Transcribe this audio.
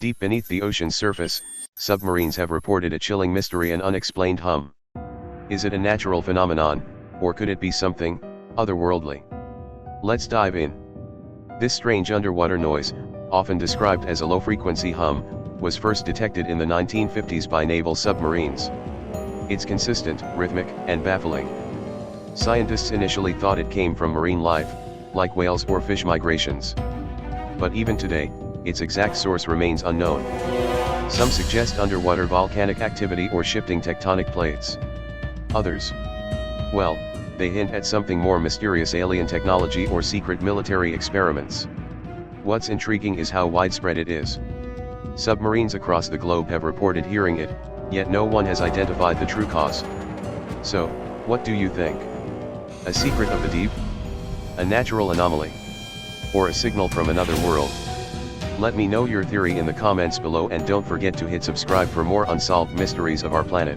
Deep beneath the ocean's surface, submarines have reported a chilling mystery and unexplained hum. Is it a natural phenomenon, or could it be something otherworldly? Let's dive in. This strange underwater noise, often described as a low-frequency hum, was first detected in the 1950s by naval submarines. It's consistent, rhythmic, and baffling. Scientists initially thought it came from marine life, like whales or fish migrations. But even today, its exact source remains unknown. Some suggest underwater volcanic activity or shifting tectonic plates. Others, well, they hint at something more mysterious: alien technology or secret military experiments. What's intriguing is how widespread it is. Submarines across the globe have reported hearing it, yet no one has identified the true cause. So, what do you think? A secret of the deep? A natural anomaly? Or a signal from another world? Let me know your theory in the comments below, and don't forget to hit subscribe for more unsolved mysteries of our planet.